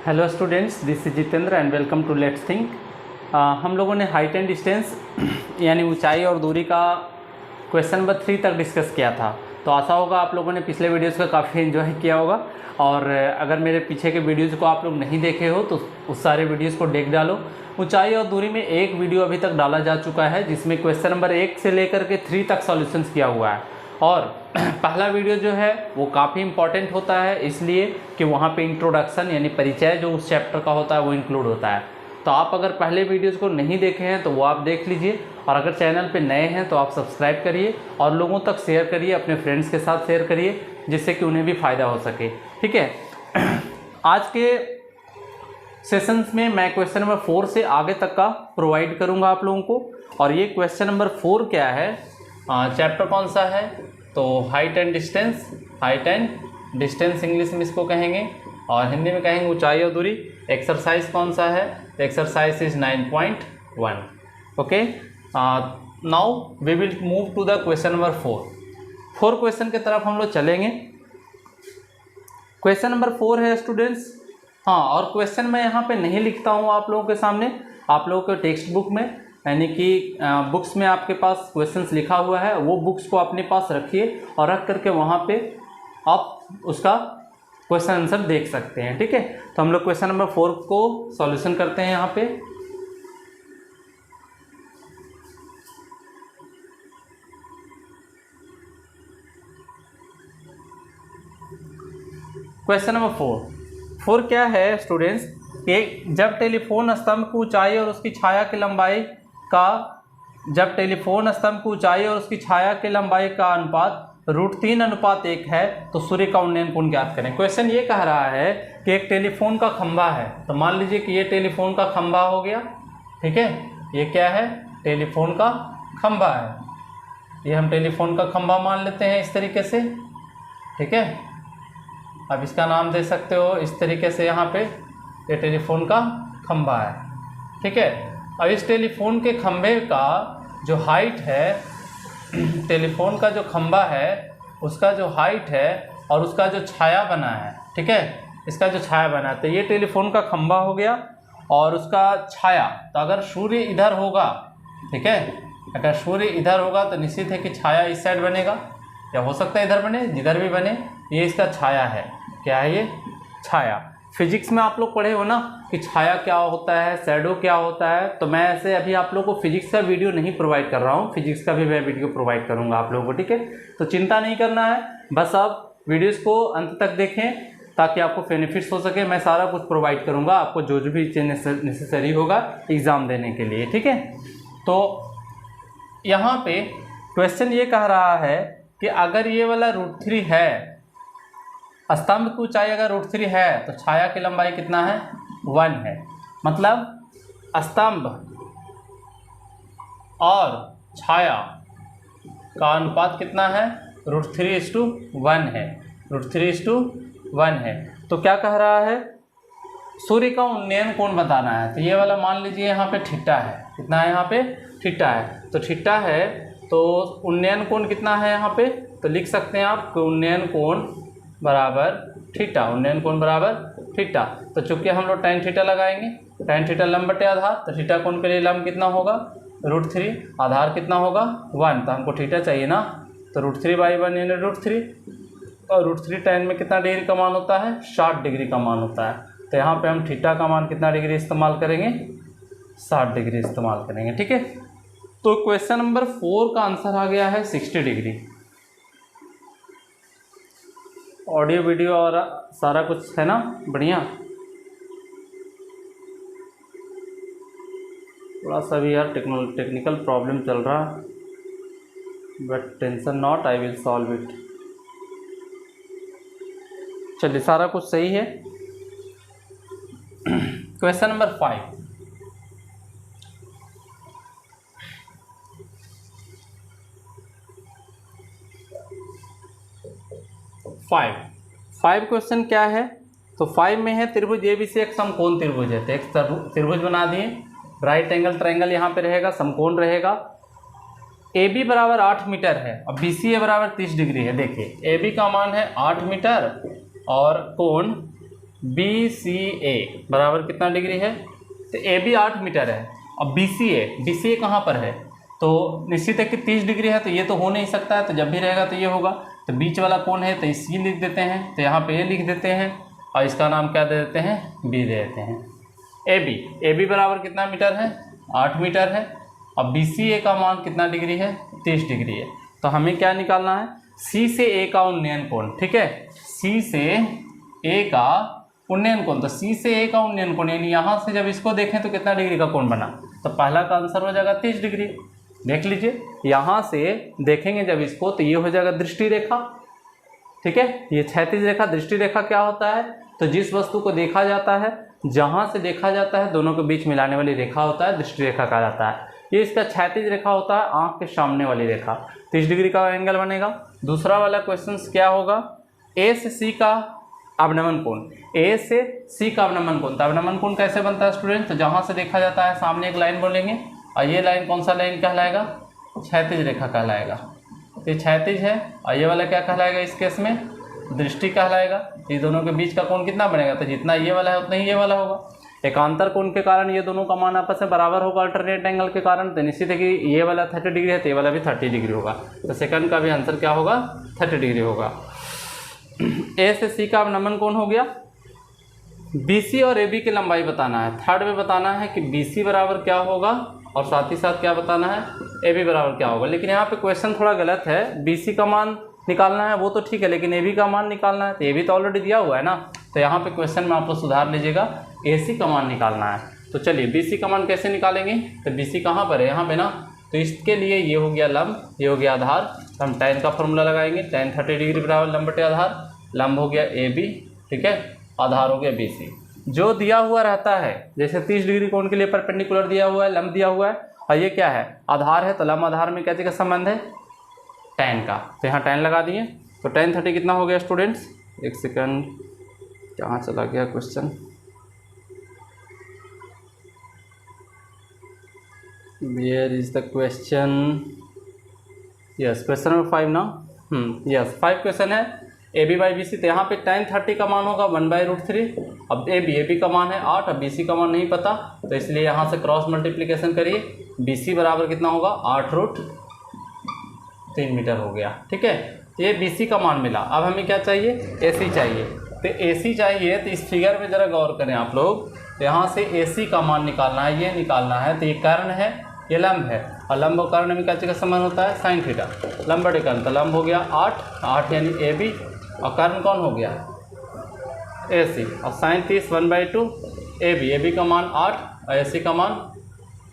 Hello students, this is Jitendra and welcome to let's think. हम लोगों ने हाइट एंड डिस्टेंस यानी ऊंचाई और दूरी का क्वेश्चन नंबर 3 तक डिस्कस किया था। तो आशा होगा आप लोगों ने पिछले वीडियोस का काफ़ी एंजॉय किया होगा। और अगर मेरे पीछे के वीडियोज़ को आप लोग नहीं देखे हो तो उस सारे वीडियोज़ को देख डालो। ऊंचाई और दूरी में एक वीडियो अभी तक डाला जा चुका है जिसमें क्वेश्चन नंबर 1 से लेकर के 3 तक सॉल्यूशंस किया हुआ है। और पहला वीडियो जो है वो काफ़ी इंपॉर्टेंट होता है, इसलिए कि वहाँ पे इंट्रोडक्शन यानी परिचय जो उस चैप्टर का होता है वो इंक्लूड होता है। तो आप अगर पहले वीडियोज़ को नहीं देखे हैं तो वो आप देख लीजिए, और अगर चैनल पे नए हैं तो आप सब्सक्राइब करिए और लोगों तक शेयर करिए, अपने फ्रेंड्स के साथ शेयर करिए जिससे कि उन्हें भी फ़ायदा हो सके। ठीक है, आज के सेशंस में मैं क्वेश्चन नंबर 4 से आगे तक का प्रोवाइड करूँगा आप लोगों को। और ये क्वेश्चन नंबर 4 क्या है, चैप्टर कौन सा है, तो हाइट एंड डिस्टेंस इंग्लिश में इसको कहेंगे और हिंदी में कहेंगे ऊंचाई और दूरी। एक्सरसाइज कौन सा है, exercise is 9.1। Okay, now we will move to the question number 4 question की तरफ हम लोग चलेंगे। क्वेश्चन नंबर 4 है स्टूडेंट्स। हाँ, और क्वेश्चन मैं यहाँ पे नहीं लिखता हूँ आप लोगों के सामने, आप लोगों के टेक्स्ट बुक में यानी कि बुक्स में आपके पास क्वेश्चंस लिखा हुआ है, वो बुक्स को अपने पास रखिए और रख करके वहाँ पे आप उसका क्वेश्चन आंसर देख सकते हैं। ठीक है, तो हम लोग क्वेश्चन नंबर 4 को सॉल्यूशन करते हैं यहाँ पे। क्वेश्चन नंबर 4 क्या है स्टूडेंट्स कि जब टेलीफोन स्तंभ की ऊंचाई और उसकी छाया की लंबाई का अनुपात √3:1 है तो सूर्य का उन्नयन कोण ज्ञात करें। क्वेश्चन ये कह रहा है कि एक टेलीफोन का खंभा है, तो मान लीजिए कि ये टेलीफोन का खंभा हो गया। ठीक है, ये क्या है, टेलीफोन का खंभा है, ये हम टेलीफोन का खंभा मान लेते हैं इस तरीके से। ठीक है, अब इसका नाम दे सकते हो इस तरीके से, यहाँ पे ये टेलीफोन का खंभा है। ठीक है, अब इस टेलीफोन के खंभे का जो हाइट है, टेलीफोन का जो खंभा है उसका जो हाइट है और उसका जो छाया बना है, ठीक है, इसका जो छाया बना है, तो ये टेलीफोन का खंभा हो गया और उसका छाया। तो अगर सूर्य इधर होगा, ठीक है, अगर सूर्य इधर होगा तो निश्चित है कि छाया इस साइड बनेगा, या हो सकता है इधर बने, जिधर भी बने, ये इसका छाया है। क्या है ये, छाया। फिजिक्स में आप लोग पढ़े हो ना कि छाया क्या होता है, शैडो क्या होता है। तो मैं ऐसे अभी आप लोगों को फिजिक्स का वीडियो नहीं प्रोवाइड कर रहा हूँ, फिजिक्स का भी मैं वीडियो प्रोवाइड करूँगा आप लोगों को। ठीक है, तो चिंता नहीं करना है, बस आप वीडियोस को अंत तक देखें ताकि आपको बेनिफिट्स हो सके। मैं सारा कुछ प्रोवाइड करूँगा आपको, जो भी नेसेसरी होगा एग्ज़ाम देने के लिए। ठीक है, तो यहाँ पे क्वेश्चन ये कह रहा है कि अगर ये वाला √3 है, स्तंभ की ऊंचाई अगर √3 है तो छाया की लंबाई कितना है, 1 है। मतलब स्तंभ और छाया का अनुपात कितना है, √3:1 है, √3:1 है। तो क्या कह रहा है, सूर्य का उन्नयन कोण बताना है। तो ये वाला मान लीजिए यहाँ पे थीटा है, कितना है यहाँ पे, थीटा है। तो थीटा है तो उन्नयन कोण कितना है यहाँ पे, तो लिख सकते हैं आप कि उन्नयन कोण बराबर थीटा, उन्नयन कोण बराबर थीटा। तो चूंकि हम लोग tan थीटा लगाएंगे, tan थीटा लंब बटे आधार, तो थीटा कोण के लिए लंब कितना होगा, √3, आधार कितना होगा 1, तो हमको थीटा चाहिए ना, तो √3/1 यानी √3, और √3 tan में कितना डिग्री का मान होता है, 60 डिग्री का मान होता है। तो यहाँ पे हम थीटा का मान कितना डिग्री इस्तेमाल करेंगे, 60 डिग्री इस्तेमाल करेंगे। ठीक है, तो क्वेश्चन नंबर 4 का आंसर आ गया है 60 डिग्री। ऑडियो वीडियो और सारा कुछ है ना, बढ़िया। थोड़ा सा भी यार टेक्निकल प्रॉब्लम चल रहा, but tension not, I will solve it. चलिए, सारा कुछ सही है। Question number 5। फाइव क्वेश्चन क्या है, तो 5 में है त्रिभुज ABC एक समकोण त्रिभुज है। तो एक त्रिभुज बना दिए, राइट एंगल ट्रायंगल यहाँ पे रहेगा, समकोण रहेगा। AB बराबर 8 मीटर है और BCA बराबर 30 डिग्री है। देखिए AB का मान है 8 मीटर और कोण बी सी ए बराबर कितना डिग्री है, तो ए बी 8 मीटर है। अब बी सी ए कहाँ पर है, तो निश्चित है कि 30 डिग्री है, तो ये तो हो नहीं सकता है, तो जब भी रहेगा तो ये होगा। तो बीच वाला कौन है, तो सी लिख देते हैं, तो यहाँ पे ए लिख देते हैं और इसका नाम क्या दे देते हैं, बी दे देते हैं। ए बी बराबर कितना मीटर है, 8 मीटर है। अब बी सी ए का मान कितना डिग्री है, 30 डिग्री है। तो हमें क्या निकालना है, सी से ए का उन्नयन कोण, ठीक है, सी से ए का उन्नयन कोण। तो सी से ए का उन्नयन कोण यानी यहाँ से जब इसको देखें तो कितना डिग्री का कोण बना, तो पहला का आंसर हो जाएगा 30 डिग्री। देख लीजिए, यहाँ से देखेंगे जब इसको तो ये हो जाएगा दृष्टि रेखा, ठीक है। ये क्षैतिज रेखा, दृष्टि रेखा क्या होता है, तो जिस वस्तु को देखा जाता है, जहाँ से देखा जाता है, दोनों के बीच मिलाने वाली रेखा होता है, दृष्टि रेखा कहा जाता है। ये इसका क्षैतिज रेखा होता है, आँख के सामने वाली रेखा, 30 डिग्री का एंगल बनेगा। दूसरा वाला क्वेश्चन क्या होगा, ए से सी का अवनमन कोण, ए से सी का अवनमन कोण। तो अवनमन कोण कैसे बनता है स्टूडेंट, तो जहाँ से देखा जाता है सामने एक लाइन बोलेंगे और ये लाइन कौन सा लाइन कहलाएगा, क्षैतिज रेखा कहलाएगा। ये क्षैतिज है और ये वाला क्या कहलाएगा, इस केस में दृष्टि कहलाएगा। ये दोनों के बीच का कोण कितना बनेगा, तो जितना ये वाला है उतना ही ये वाला होगा। एकांतर कोण के कारण ये दोनों का मान आपस में बराबर होगा अल्टरनेट एंगल के कारण, तो निश्चित है कि ये वाला 30 डिग्री है तो ये वाला भी 30 डिग्री होगा। तो सेकंड का भी आंसर क्या होगा, 30 डिग्री होगा। ए से सी का अवनमन कोण हो गया। BC और AB की लंबाई बताना है। थर्ड में बताना है कि BC बराबर क्या होगा और साथ ही साथ क्या बताना है, AB बराबर क्या होगा। लेकिन यहाँ पे क्वेश्चन थोड़ा गलत है, BC का मान निकालना है वो तो ठीक है, लेकिन AB का मान निकालना है, तो AB तो ऑलरेडी दिया हुआ है ना। तो यहाँ पे क्वेश्चन में आप लोग सुधार लीजिएगा, AC का मान निकालना है। तो चलिए BC का मान कैसे निकालेंगे, तो BC कहाँ पर है, यहाँ पे ना। तो इसके लिए ये हो गया लंब, ये हो गया आधार, तो हम tan का फॉर्मूला लगाएंगे, tan 30 डिग्री बराबर लंब बटे आधार। लंब हो गया AB, ठीक है, आधार हो गया BC। जो दिया हुआ रहता है, जैसे 30 डिग्री कोण के लिए परपेंडिकुलर दिया हुआ है, लंब दिया हुआ है, और ये क्या है, आधार है, तो लंब आधार में क्या चीज़ का संबंध है, tan का। तो यहाँ tan लगा दिए, तो tan 30 कितना हो गया स्टूडेंट्स, एक सेकंड, कहाँ चला गया question, where is the question, yes question number 5 ना, यस 5 क्वेश्चन है। AB बाई BC, तो यहाँ पे tan 30 का मान होगा 1/√3। अब AB का मान है 8, अब BC का मान नहीं पता, तो इसलिए यहाँ से क्रॉस मल्टीप्लिकेशन करिए, BC बराबर कितना होगा, 8√3 मीटर हो गया, ठीक है। तो ये BC का मान मिला। अब हमें क्या चाहिए, AC चाहिए। तो AC चाहिए, तो इस फिगर में ज़रा गौर करें आप लोग, तो यहाँ से AC का मान निकालना है, ये निकालना है। तो ये कर्ण है, ये लंब है, और लंब और कर्ण में क्या चीज़ का संबंध होता है, sin थीटा, लंब बटे कर्ण। तो लंब हो गया 8 यानी AB, और कर्ण कौन हो गया, AC, और sin 30 1/2 AB का मान 8 और AC का मान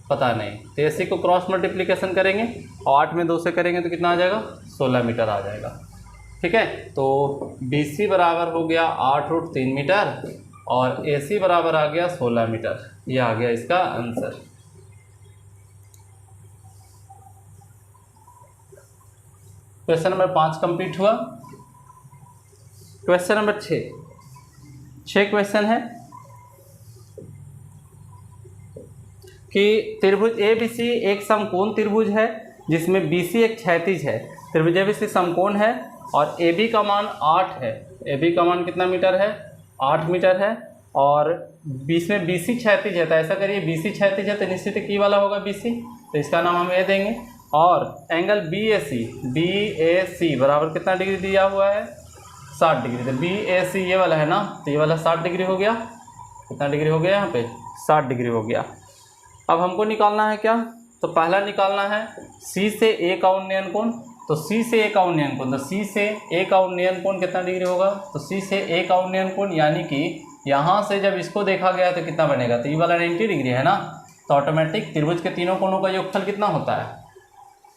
पता नहीं, तो AC को क्रॉस मल्टीप्लिकेशन करेंगे और 8 में 2 से करेंगे तो कितना आ जाएगा, 16 मीटर आ जाएगा, ठीक है। तो BC बराबर हो गया 8√3 मीटर और AC बराबर आ गया 16 मीटर। ये आ गया इसका आंसर। क्वेश्चन नंबर 5 कंप्लीट हुआ। क्वेश्चन नंबर 6 क्वेश्चन है कि त्रिभुज ABC एक समकोण त्रिभुज है जिसमें BC एक क्षैतिज है। त्रिभुज ABC समकोण है और AB का मान 8 है। AB का मान कितना मीटर है, 8 मीटर है, और बीच में BC क्षैतिज है। तो ऐसा करिए, BC क्षैतिज है तो निश्चित की वाला होगा BC, तो इसका नाम हम A देंगे। और एंगल BAC बराबर कितना डिग्री दिया हुआ है, 60 डिग्री। तो BAC ये वाला है ना, तो ये वाला 60 डिग्री हो गया। कितना डिग्री हो गया यहाँ पे, 60 डिग्री हो गया। अब हमको निकालना है क्या, तो पहला निकालना है C से A का उन्नयन कोण। तो C से A का उन्नयन कोण, तो C से A का उन्नयन कोण कितना डिग्री होगा, तो C से A का उन्नयन कोण यानी कि यहाँ से जब इसको देखा गया तो कितना बनेगा, तो ये वाला 90 डिग्री है ना। तो ऑटोमेटिक त्रिभुज के तीनों कोणों का योगफल कितना होता है,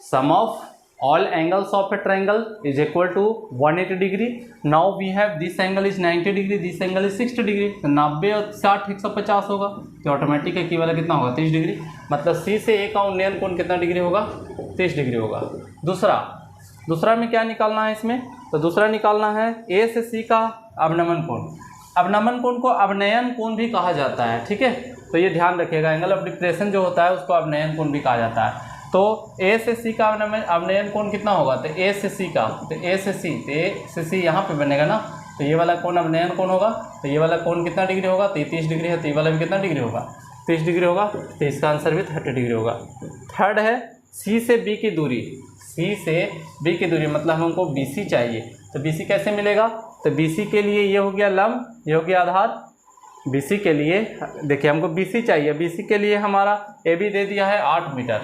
सम of all angles of a triangle is equal to 180 degree. Now we have this angle is 90 degree, this angle is 60 degree. तो 90 और 60 150 होगा, तो ऑटोमेटिक है कि वाला कितना होगा, 30 डिग्री। मतलब C से A का उन्नयन कोण कितना डिग्री होगा, 30 डिग्री होगा। दूसरा में क्या निकालना है इसमें, तो दूसरा निकालना है A से C का अवनमन कोण। अवनमन कोण को अवनयन कोण भी कहा जाता है, ठीक है। तो ये ध्यान रखिएगा, एंगल ऑफ डिप्रेशन जो होता है उसको अवनयन कोण भी कहा जाता है। तो A से C का अवनयन कोण कितना होगा, तो A से C का, तो A से C यहाँ पे बनेगा ना, तो ये वाला कोण अब नयन कोण होगा, तो ये वाला कोण कितना डिग्री होगा, 33 डिग्री है, तो ये वाला भी कितना डिग्री होगा, 30 डिग्री होगा, तो इसका आंसर भी 30 डिग्री होगा। थर्ड है सी से बी की दूरी, सी से बी की दूरी मतलब हमको बी सी चाहिए, तो बी सी कैसे मिलेगा, तो बी सी के लिए ये हो गया लंब, ये हो गया आधार। बी सी के लिए देखिए हमको बी सी चाहिए, बी सी के लिए हमारा ए बी दे दिया है 8 मीटर,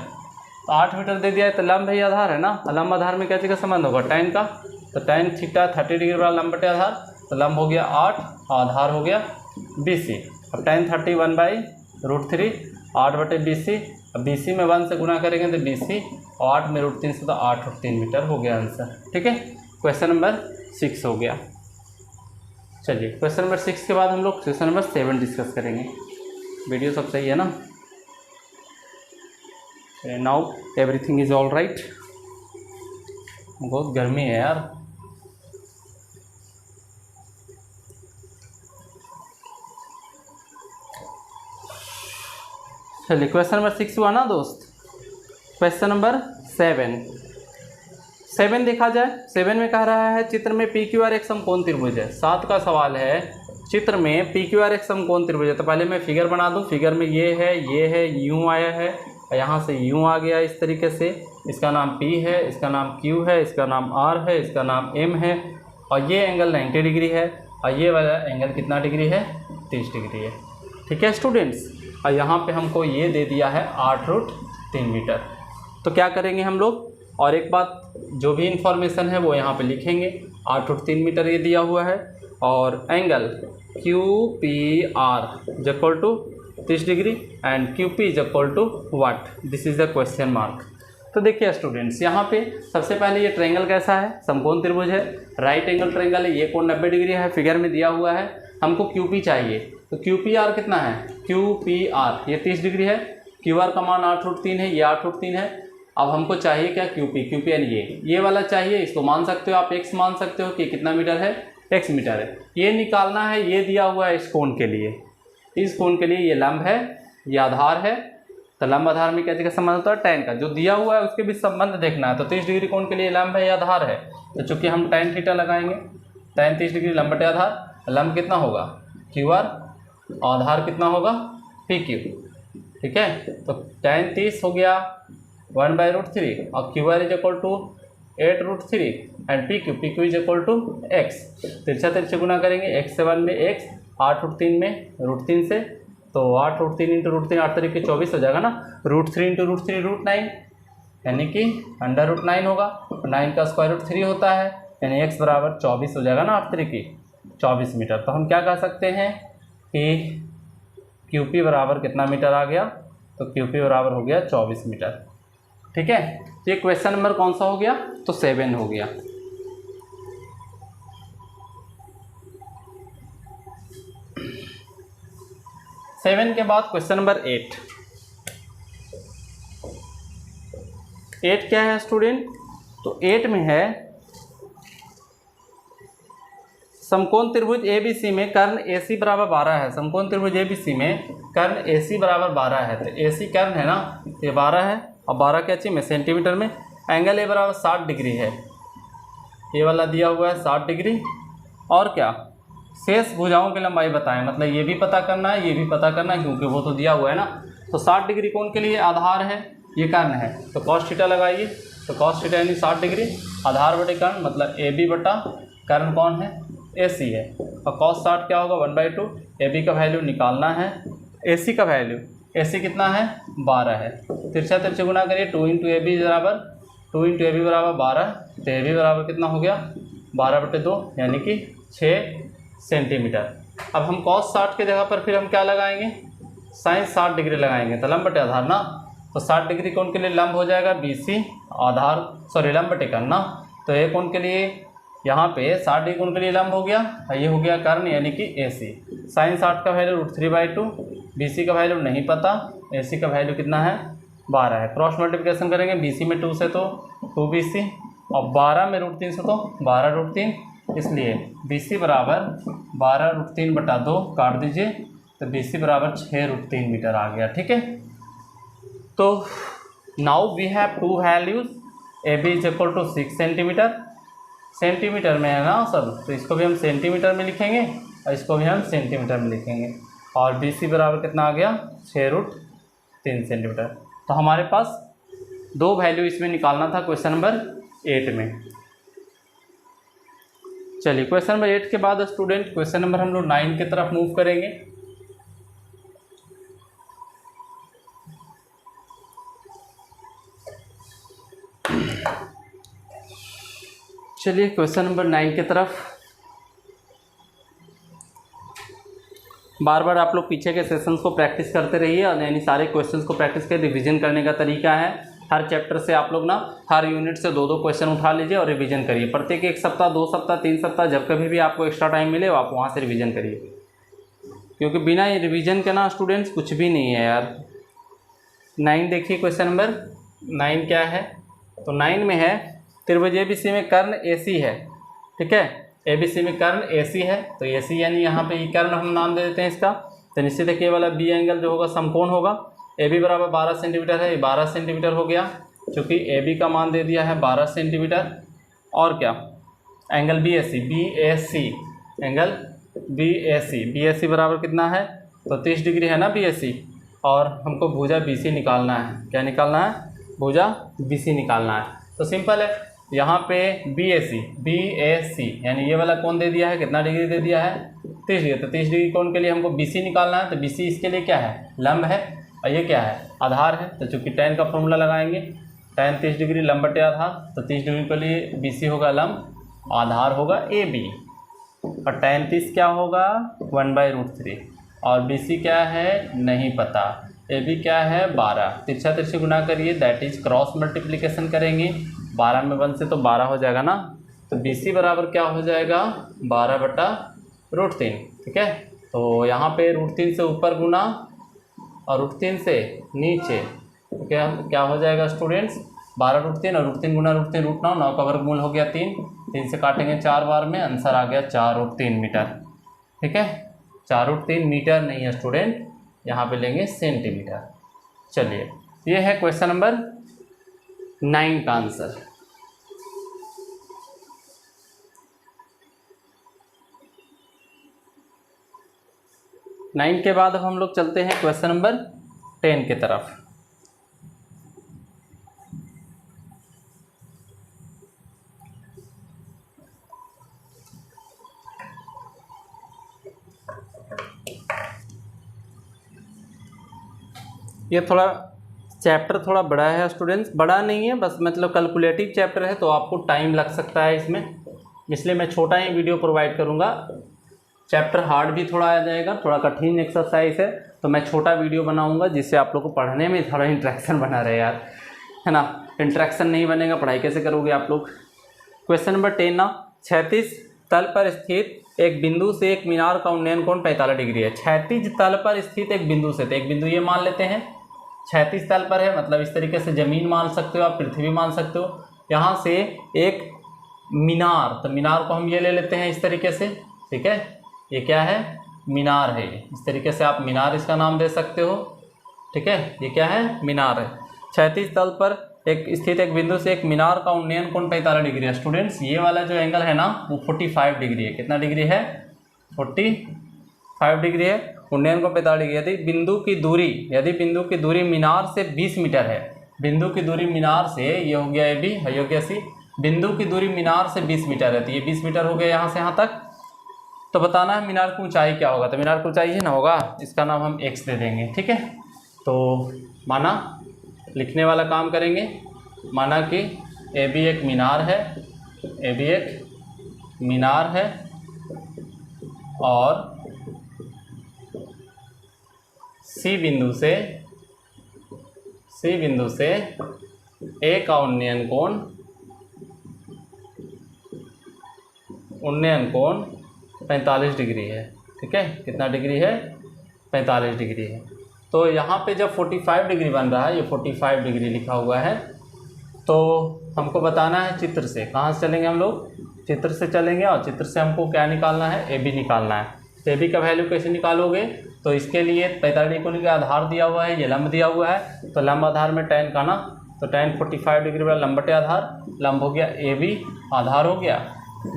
तो 8 मीटर दे दिया है, तो लंब है आधार है ना, लंब आधार में क्या चीज़ का संबंध होगा, tan का, तो tan थीटा 30 डिग्री वाला लंब बटे आधार, तो लंब हो गया 8, आधार हो गया बी सी। अब tan 30 1/√3, 8 बटे बी सी, अब बी सी में 1 से गुना करेंगे तो बी सी, और 8 में √3 से तो 8√3 मीटर हो गया आंसर। ठीक है, क्वेश्चन नंबर 6 हो गया। चलिए क्वेश्चन नंबर 6 के बाद हम लोग क्वेश्चन नंबर 7 डिस्कस करेंगे। वीडियो सब सही है ना, now everything is all right. बहुत गर्मी है यार, चलिए क्वेश्चन नंबर 6 हुआ ना दोस्त। क्वेश्चन नंबर 7 देखा जाए, 7 में कह रहा है चित्र में पी क्यू आर एक समकोण त्रिभुज है। 7 का सवाल है चित्र में पी क्यू आर एक समकोण त्रिभुज है। तो पहले मैं फिगर बना दूं, फिगर में ये है यूं आया है, यहाँ से यूं आ गया इस तरीके से, इसका नाम P है, इसका नाम Q है, इसका नाम R है, इसका नाम M है, और ये एंगल 90 डिग्री है, और ये वाला एंगल कितना डिग्री है, 30 डिग्री है। ठीक है स्टूडेंट्स, और यहाँ पे हमको ये दे दिया है 8√3 मीटर। तो क्या करेंगे हम लोग, और एक बात जो भी इंफॉर्मेशन है वो यहाँ पे लिखेंगे। 8√3 मीटर ये दिया हुआ है, और angle QPR is equal to 30 degree and QP is equal to what, this is the question mark. तो देखिए स्टूडेंट्स, यहाँ पे सबसे पहले ये ट्रायंगल कैसा है, समकोण त्रिभुज है, राइट एंगल ट्रायंगल है, ये कोण 90 डिग्री है, फिगर में दिया हुआ है। हमको QP चाहिए, तो QPR कितना है, QPR ये 30 डिग्री है, QR का मान 8√3 है, ये 8√3 है। अब हमको चाहिए क्या, QP यानी ये वाला चाहिए, इसको मान सकते हो आप x मान सकते हो कि कितना मीटर है, x मीटर है। ये निकालना है, ये दिया हुआ है इस कोण के लिए, इस कोण के लिए ये लंब है, ये आधार है, तो लंब आधार में क्या चीज़ का संबंध होता है, tan का, जो दिया हुआ है उसके भी संबंध देखना है। तो 30 डिग्री कोण के लिए लंब है या आधार है, तो चूँकि हम tan थीटा लगाएंगे, tan 30 डिग्री लंब बटे आधार, लंब कितना होगा QR, आधार कितना होगा PQ। ठीक है, तो tan 30 हो गया 1/√3 और QR is equal to 8√3 and PQ is equal to x। तिरछा तिरछे गुना करेंगे, x से 1 में x, 8√3 में √3 से, तो 8√3 इंटू √3 8 तरीके 24 हो जाएगा ना, √3 इंटू √3 √9 यानी कि √9 होगा, 9 का स्क्वायर रूट 3 होता है, यानी x बराबर 24 हो जाएगा ना, 8 तरीके 24 मीटर। तो हम क्या कह सकते हैं कि QP बराबर कितना मीटर आ गया, तो QP बराबर हो गया 24 मीटर। ठीक है, तो ये क्वेश्चन नंबर कौन सा हो गया, तो 7 हो गया। सेवन के बाद क्वेश्चन नंबर 8 क्या है स्टूडेंट, तो 8 में है समकोण त्रिभुज ABC में कर्ण AC बराबर 12 है। समकोण त्रिभुज ABC में कर्ण AC बराबर 12 है, तो AC कर्ण है ना, ये 12 है, और 12 क्या चाहिए में सेंटीमीटर में, एंगल A बराबर 60 डिग्री है, ये वाला दिया हुआ है 60 डिग्री, और क्या शेष भुजाओं की लंबाई बताएं, मतलब ये भी पता करना है, ये भी पता करना है, क्योंकि वो तो दिया हुआ है ना। तो 60 डिग्री कोण के लिए आधार है, ये कर्ण है, तो cos थीटा लगाइए, तो cos थीटा यानी 60 डिग्री, आधार बटे कर्ण मतलब AB बटा कर्ण कौन है, AC है, और cos 60 क्या होगा 1/2, AB का वैल्यू निकालना है, AC का वैल्यू, AC कितना है 12 है, तिरछा तिरछे गुना करिए, 2 इंटू AB बराबर 12, तो AB बराबर कितना हो गया 12/2 यानी कि 6 सेंटीमीटर। अब हम cos 60 की जगह पर फिर हम क्या लगाएंगे, sin 60 डिग्री लगाएंगे, तो लंब बटे आधार ना, तो 60 डिग्री कोण के लिए लंब हो जाएगा BC, आधार लंब बटे कर्ण ना, तो ये कोण के लिए यहाँ पे 60 डिग्री कोण के लिए लंब हो गया, ये हो गया कर्ण यानी कि AC। sin 60 का वैल्यू √3/2, BC का वैल्यू नहीं पता, AC का वैल्यू कितना है 12 है। क्रॉस मल्टीप्लिकेशन करेंगे, BC में 2 से तो 2BC, और 12 में √3 से तो 12√3, इसलिए BC बराबर 12√3/2 काट दीजिए, तो BC बराबर 6√3 मीटर आ गया। ठीक है, तो now we have two values, AB is equal to 6 centimetre, centimetre में है ना सब, तो इसको भी हम सेंटीमीटर में लिखेंगे और इसको भी हम सेंटीमीटर में लिखेंगे। और BC बराबर कितना आ गया 6√3 सेंटीमीटर। तो हमारे पास 2 वैल्यू इसमें निकालना था क्वेश्चन नंबर 8 में। चलिए क्वेश्चन नंबर 8 के बाद स्टूडेंट क्वेश्चन नंबर हम लोग 9 की तरफ मूव करेंगे। चलिए क्वेश्चन नंबर 9 की तरफ। बार बार आप लोग पीछे के सेशंस को प्रैक्टिस करते रहिए और यानी सारे क्वेश्चंस को प्रैक्टिस कर रिवीजन करने का तरीका है हर चैप्टर से आप लोग ना हर यूनिट से 2-2 क्वेश्चन उठा लीजिए और रिवीजन करिए। प्रत्येक 1 सप्ताह 2 सप्ताह 3 सप्ताह जब कभी भी आपको एक्स्ट्रा टाइम मिले आप वहाँ से रिवीजन करिए, क्योंकि बिना रिवीजन के ना स्टूडेंट्स कुछ भी नहीं है यार। 9 देखिए क्वेश्चन नंबर 9 क्या है, तो 9 में है त्रिभुज ABC में कर्ण AC है, ठीक है। ABC में कर्ण AC है, तो AC यानी यहाँ पे ई कर्ण हम नाम दे देते हैं इसका। तो निश्चित है कि ये वाला B एंगल जो होगा समकोण होगा। AB बराबर 12 सेंटीमीटर है, ये 12 सेंटीमीटर हो गया, क्योंकि AB का मान दे दिया है 12 सेंटीमीटर। और क्या एंगल BAC एंगल BAC बराबर कितना है, तो 30 डिग्री है ना BAC। और हमको भुजा BC निकालना है। क्या निकालना है, भुजा BC निकालना है। तो सिंपल है, यहाँ पे BAC यानी ये वाला कोण दे दिया है, कितना डिग्री दे दिया है 30 डिग्री। तो 30 डिग्री कोण के लिए हमको BC निकालना है, तो BC इसके लिए क्या है, लंब है, और ये क्या है, आधार है। तो चूँकि tan का फॉर्मूला लगाएंगे, tan 30 डिग्री लंब बटे आधार, तो 30 डिग्री के लिए BC होगा लंब, आधार होगा AB, और tan 30 क्या होगा 1/√3, और BC क्या है नहीं पता, AB क्या है 12। तिरछा तिरछी गुना करिए, दैट इज क्रॉस मल्टीप्लिकेशन करेंगे, 12 में 1 से तो 12 हो जाएगा ना। तो BC बराबर क्या हो जाएगा 12/√3, ठीक है। तो यहाँ पे √3 से ऊपर गुना और √3 से नीचे, तो क्या हो जाएगा स्टूडेंट्स 12√3 और √3 गुना √3 √9, 9 का वर्गमूल हो गया 3 से काटेंगे 4 बार में, आंसर आ गया 4√3 मीटर, ठीक है। 4√3 मीटर नहीं है स्टूडेंट, यहाँ पे लेंगे सेंटीमीटर। चलिए ये है क्वेश्चन नंबर 9 का आंसर। नाइन के बाद अब हम लोग चलते हैं क्वेश्चन नंबर 10 की तरफ। ये चैप्टर थोड़ा बड़ा है स्टूडेंट्स, बड़ा नहीं है बस मतलब कैलकुलेटिव चैप्टर है, तो आपको टाइम लग सकता है इसमें, इसलिए मैं छोटा ही वीडियो प्रोवाइड करूँगा। चैप्टर हार्ड भी थोड़ा आ जाएगा, थोड़ा कठिन एक्सरसाइज है, तो मैं छोटा वीडियो बनाऊँगा जिससे आप लोग को पढ़ने में थोड़ा इंटरेक्शन बना रहे यार, है ना। इंटरेक्शन नहीं बनेगा पढ़ाई कैसे करोगे आप लोग। क्वेश्चन नंबर 10 ना, क्षैतिज तल पर स्थित एक बिंदु से एक मीनार का उन्नयन कोण 45 डिग्री है। क्षैतिज तल पर स्थित एक बिंदु से, तो एक बिंदु ये मान लेते हैं क्षैतिज तल पर है, मतलब इस तरीके से ज़मीन मान सकते हो आप, पृथ्वी मान सकते हो। यहाँ से एक मीनार, तो मीनार को हम ये ले लेते हैं इस तरीके से, ठीक है। ये क्या है, मीनार है, इस तरीके से आप मीनार इसका नाम दे सकते हो, ठीक है। ये क्या है, मीनार है। क्षैतिज तल पर एक स्थित एक बिंदु से एक मीनार का उन्नयन कोण 45 डिग्री है। स्टूडेंट्स ये वाला जो एंगल है ना वो 45 डिग्री है। कितना डिग्री है, 45 डिग्री है। उन्नयन कोण 45 डिग्री। यदि बिंदु की दूरी मीनार से 20 मीटर है, बिंदु की दूरी मीनार से, ये हो गया ए बी, हो गया सी, बिंदु की दूरी मीनार से 20 मीटर है, तो ये 20 मीटर हो गया यहाँ से यहाँ तक। तो बताना है मीनार की ऊंचाई क्या होगा, तो मीनार की ऊंचाई ही ना होगा, इसका नाम हम x दे देंगे, ठीक है। तो माना लिखने वाला काम करेंगे, माना कि ए बी एक मीनार है, ए बी एक मीनार है और सी बिंदु से ए का उन्नयन कोण 45 डिग्री है, ठीक है। कितना डिग्री है, 45 डिग्री है। तो यहाँ पे जब 45 डिग्री बन रहा है, ये 45 डिग्री लिखा हुआ है, तो हमको बताना है चित्र से। कहाँ से चलेंगे हम लोग, चित्र से चलेंगे, और चित्र से हमको क्या निकालना है, ए बी निकालना है। तो ए बी का वैल्यू कैसे निकालोगे, तो इसके लिए 45 डिग्री का आधार दिया हुआ है, ये लंब दिया हुआ है, तो लंब आधार में tan का ना, तो tan 45 डिग्री वाला लंब बटे आधार, लंब हो गया ए बी, आधार हो गया,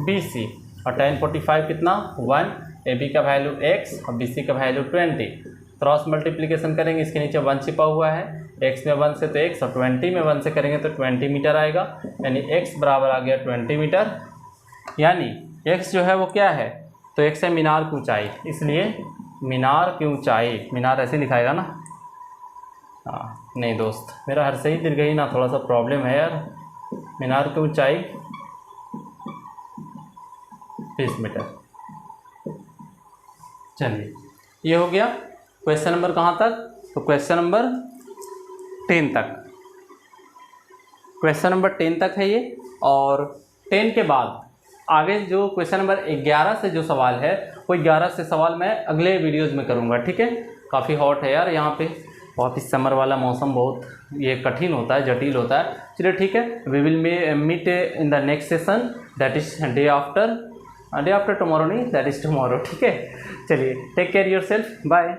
BC, और tan 45 कितना 1, AB का वैल्यू x और BC का वैल्यू 20। क्रॉस मल्टीप्लिकेशन करेंगे, इसके नीचे 1 छिपा हुआ है, x में 1 से तो x और 20 में 1 से करेंगे तो 20 मीटर आएगा, यानी x बराबर आ गया 20 मीटर। यानी x जो है वो क्या है, तो x है मीनार की ऊंचाई, इसलिए मीनार की ऊंचाई, मीनार ऐसे लिखाएगा ना, हाँ नहीं दोस्त मेरा हर सही दिल गई ना, थोड़ा सा प्रॉब्लम है यार। मीनार की ऊंचाई 20 मीटर। चलिए ये हो गया क्वेश्चन नंबर कहाँ तक, तो क्वेश्चन नंबर 10 तक, क्वेश्चन नंबर 10 तक है ये। और 10 के बाद आगे जो क्वेश्चन नंबर 11 से जो सवाल है वो 11 से सवाल मैं अगले वीडियोज़ में करूँगा, ठीक है। काफ़ी हॉट है यार यहाँ पे, बहुत ही समर वाला मौसम, बहुत ये कठिन होता है, जटिल होता है। चलिए ठीक है, we will meet in the next session, that is day after tomorrow, नहीं दैट इज़ टुमारो, ठीक है। चलिए take care yourself, bye.